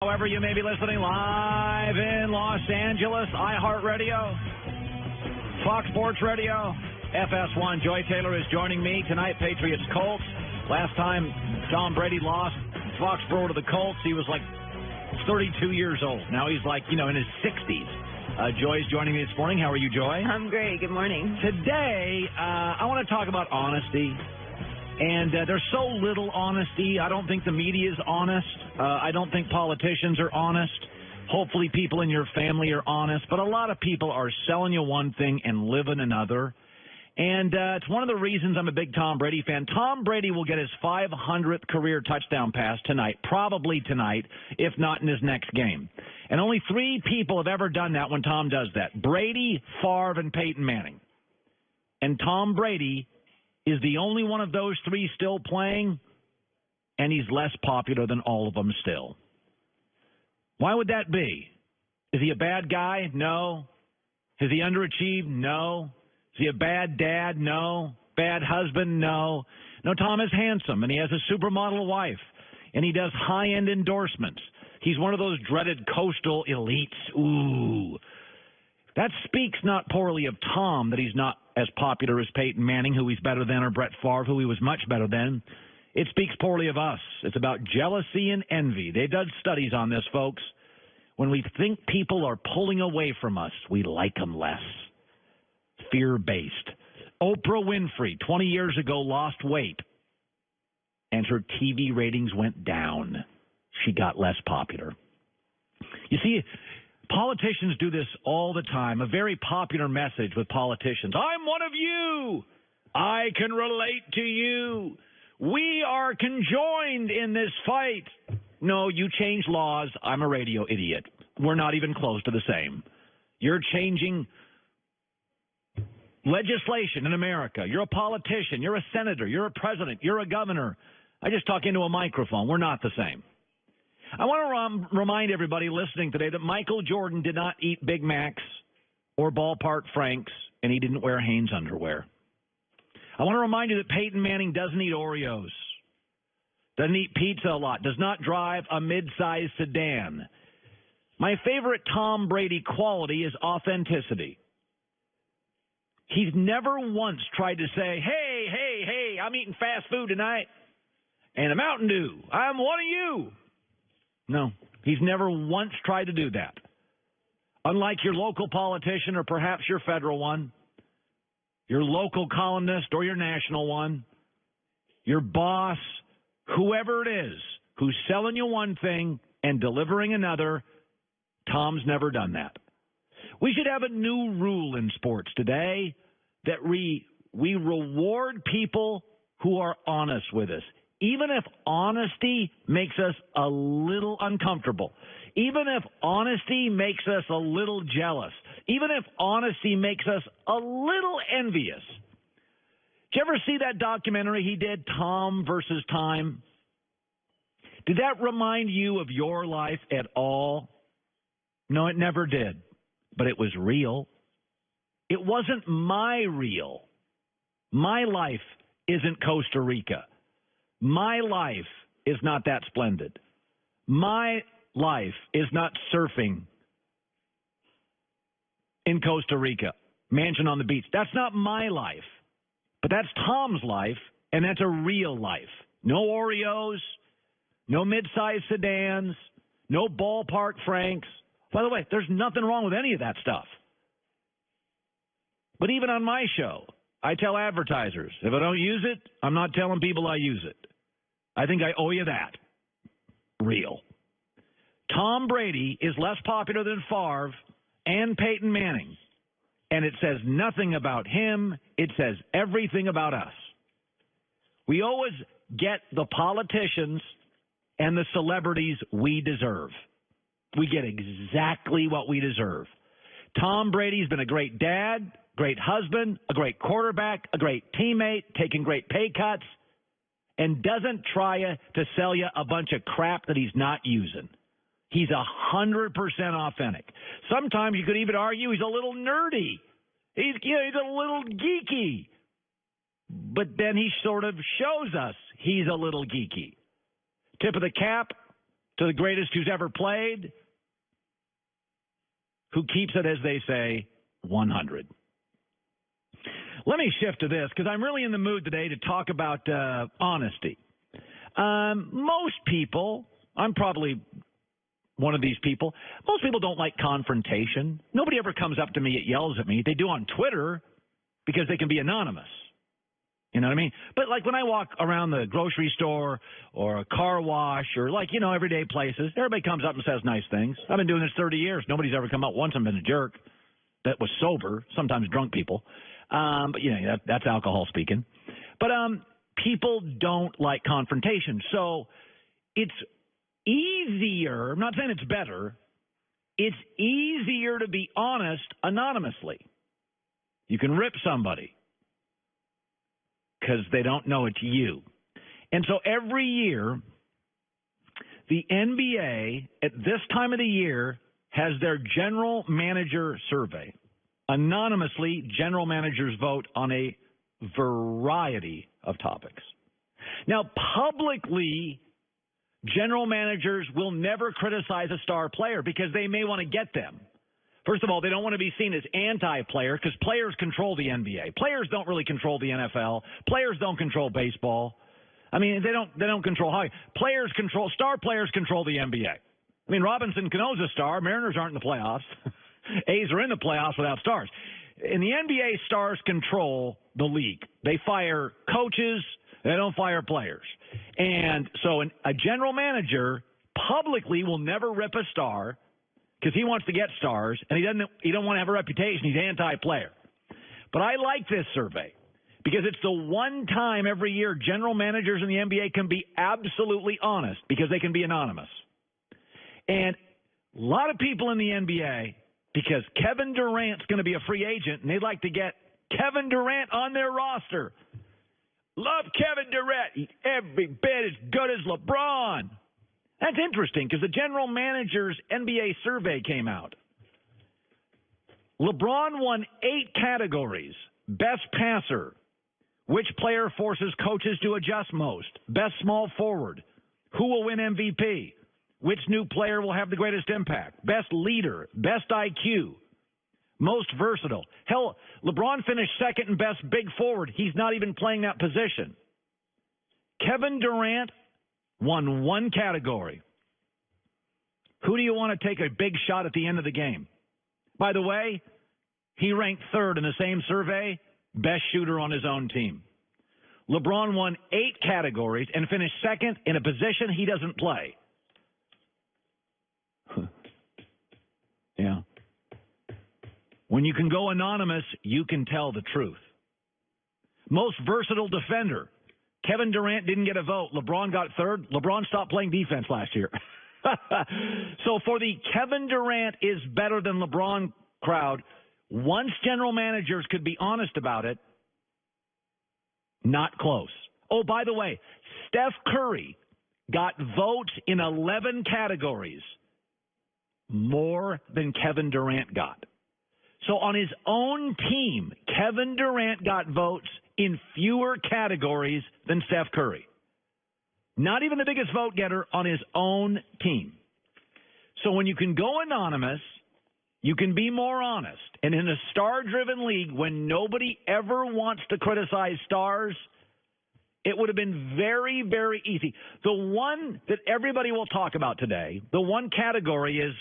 wherever you may be listening, live in Los Angeles, iHeartRadio, Fox Sports Radio, FS1. Joy Taylor is joining me tonight, Patriots Colts. Last time Tom Brady lost Foxborough to the Colts, he was like 32 years old. Now he's like, in his 60s. Joy's joining me this morning. How are you, Joy? I'm great. Good morning. Today, I want to talk about honesty. And there's so little honesty. I don't think the media is honest. I don't think politicians are honest. Hopefully people in your family are honest. But a lot of people are selling you one thing and living another. And it's one of the reasons I'm a big Tom Brady fan. Tom Brady will get his 500th career touchdown pass tonight, probably tonight, if not in his next game. And only 3 people have ever done that when Tom does that. Brady, Favre, and Peyton Manning. And Tom Brady is the only one of those 3 still playing, and he's less popular than all of them still. Why would that be? Is he a bad guy? No. Has he underachieved? No. Is he a bad dad? No. Bad husband? No. No, Tom is handsome, and he has a supermodel wife, and he does high-end endorsements. He's one of those dreaded coastal elites. Ooh. That speaks not poorly of Tom that he's not as popular as Peyton Manning, who he's better than, or Brett Favre, who he was much better than. It speaks poorly of us. It's about jealousy and envy. They've done studies on this, folks. When we think people are pulling away from us, we like them less. Fear-based. Oprah Winfrey, 20 years ago, lost weight, and her TV ratings went down. She got less popular. You see, politicians do this all the time. A very popular message with politicians. I'm one of you. I can relate to you. We are conjoined in this fight. No, you change laws. I'm a radio idiot. We're not even close to the same. You're changing legislation in America. You're a politician. You're a senator. You're a president. You're a governor. I just talk into a microphone. We're not the same. I want to remind everybody listening today that Michael Jordan did not eat Big Macs or Ballpark Franks, and he didn't wear Hanes underwear. I want to remind you that Peyton Manning doesn't eat Oreos, doesn't eat pizza a lot, does not drive a mid-sized sedan. My favorite Tom Brady quality is authenticity. He's never once tried to say, hey, I'm eating fast food tonight, and a Mountain Dew. I'm one of you. No, he's never once tried to do that. Unlike your local politician or perhaps your federal one, your local columnist or your national one, your boss, whoever it is who's selling you one thing and delivering another, Tom's never done that. We should have a new rule in sports today that we reward people who are honest with us. Even if honesty makes us a little uncomfortable, even if honesty makes us a little jealous, even if honesty makes us a little envious. Did you ever see that documentary he did, Tom versus Time? Did that remind you of your life at all? No, it never did, but it was real. It wasn't my real. My life isn't Costa Rica. My life is not that splendid. My life is not surfing in Costa Rica, mansion on the beach. That's not my life. But that's Tom's life, and that's a real life. No Oreos, no mid-sized sedans, no Ballpark Franks. By the way, there's nothing wrong with any of that stuff. But even on my show, I tell advertisers, if I don't use it, I'm not telling people I use it. I think I owe you that. Real. Tom Brady is less popular than Favre and Peyton Manning. And it says nothing about him. It says everything about us. We always get the politicians and the celebrities we deserve. We get exactly what we deserve. Tom Brady's been a great dad, great husband, a great quarterback, a great teammate, taking great pay cuts, and doesn't try to sell you a bunch of crap that he's not using. He's 100% authentic. Sometimes you could even argue he's a little nerdy. He's a little geeky. But then he sort of shows us he's a little geeky. Tip of the cap, to the greatest who's ever played, who keeps it, as they say, 100. Let me shift to this because I'm really in the mood today to talk about honesty. Most people, I'm probably one of these people, most people don't like confrontation. Nobody ever comes up to me and yells at me. They do on Twitter because they can be anonymous. You know what I mean? But like when I walk around the grocery store or a car wash or like, everyday places, everybody comes up and says nice things. I've been doing this 30 years. Nobody's ever come up once and been a jerk that was sober, sometimes drunk people. But, that's alcohol speaking. But people don't like confrontation. So it's easier, I'm not saying it's better, it's easier to be honest anonymously. You can rip somebody because they don't know it's you. And so every year, the NBA at this time of the year has their general manager survey. Anonymously, general managers vote on a variety of topics. Now, publicly, general managers will never criticize a star player because they may want to get them. First of all, they don't want to be seen as anti-player because players control the NBA. Players don't really control the NFL. Players don't control baseball. I mean, they don't control hockey. Star players control the NBA. I mean, Robinson Cano's a star. Mariners aren't in the playoffs. A's are in the playoffs without stars. In the NBA, stars control the league. They fire coaches. They don't fire players. And so a general manager publicly will never rip a star because he wants to get stars, and he don't want to have a reputation. He's anti-player. But I like this survey because it's the one time every year general managers in the NBA can be absolutely honest because they can be anonymous. And a lot of people in the NBA, because Kevin Durant's going to be a free agent, and they'd like to get Kevin Durant on their roster. Love Kevin Durant. He's every bit as good as LeBron. That's interesting because the general manager's NBA survey came out. LeBron won 8 categories. Best passer. Which player forces coaches to adjust most? Best small forward. Who will win MVP? Which new player will have the greatest impact? Best leader. Best IQ. Most versatile. Hell, LeBron finished second in best big forward. He's not even playing that position. Kevin Durant won 1 category. Who do you want to take a big shot at the end of the game? By the way, he ranked 3rd in the same survey, best shooter on his own team. LeBron won 8 categories and finished second in a position he doesn't play. Yeah. When you can go anonymous, you can tell the truth. Most versatile defender. Kevin Durant didn't get a vote. LeBron got 3rd. LeBron stopped playing defense last year. So for the Kevin Durant is better than LeBron crowd, once general managers could be honest about it, not close. Oh, by the way, Steph Curry got votes in 11 categories, more than Kevin Durant got. So on his own team, Kevin Durant got votes in fewer categories than Steph Curry. Not even the biggest vote getter on his own team. So when you can go anonymous, you can be more honest. And in a star-driven league, when nobody ever wants to criticize stars, it would have been very, very easy. The one that everybody will talk about today, the one category is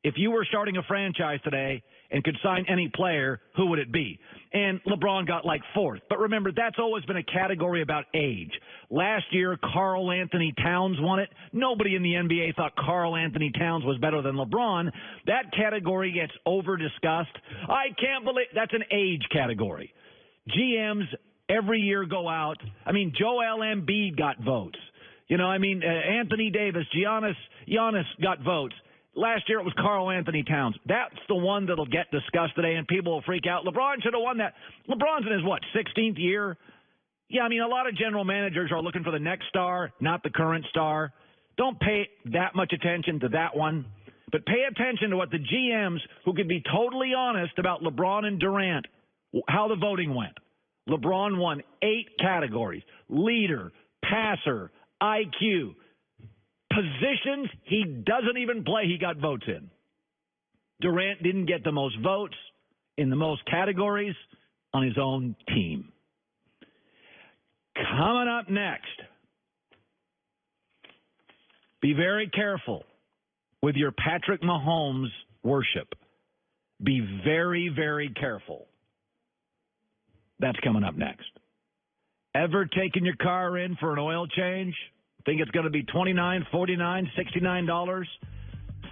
if you were starting a franchise today and could sign any player, who would it be? And LeBron got like 4th. But remember, that's always been a category about age. Last year, Karl Anthony Towns won it. Nobody in the NBA thought Karl Anthony Towns was better than LeBron. That category gets over-discussed. I can't believe that's an age category. GMs every year go out. I mean, Joel Embiid got votes. Anthony Davis, Giannis got votes. Last year it was Karl Anthony Towns. That's the one that'll get discussed today, and people will freak out. LeBron should have won that. LeBron's in his, 16th year? Yeah, a lot of general managers are looking for the next star, not the current star. Don't pay that much attention to that one, but pay attention to what the GMs who could be totally honest about LeBron and Durant, how the voting went. LeBron won 8 categories: leader, passer, IQ. Positions he doesn't even play, he got votes in. Durant didn't get the most votes in the most categories on his own team. Coming up next, be very careful with your Patrick Mahomes worship. Be very, very careful. That's coming up next. Ever taken your car in for an oil change? Think it's going to be $29, $49, $69?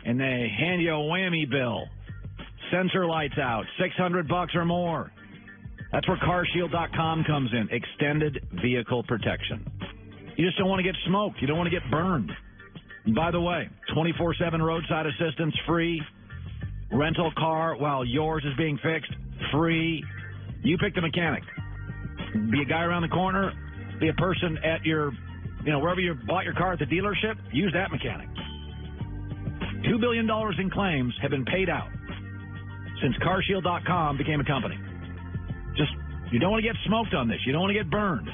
And they hand you a whammy bill. Sensor lights out, $600 or more. That's where CarShield.com comes in. Extended vehicle protection. You just don't want to get smoked. You don't want to get burned. And by the way, 24/7 roadside assistance, free. Rental car while yours is being fixed, free. You pick the mechanic. Be a guy around the corner, be a person at your, wherever you bought your car at the dealership, use that mechanic. $2 billion in claims have been paid out since CarShield.com became a company. Just, you don't want to get smoked on this. You don't want to get burned.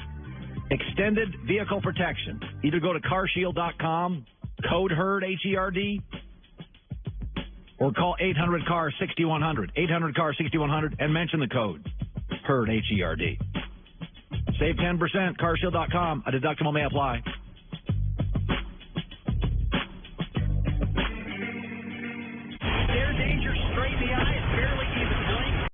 Extended vehicle protection. Either go to CarShield.com, code HERD, H-E-R-D, or call 800-CAR-6100, 800-CAR-6100, and mention the code HERD, H-E-R-D. Save 10%, CarShield.com. A deductible may apply.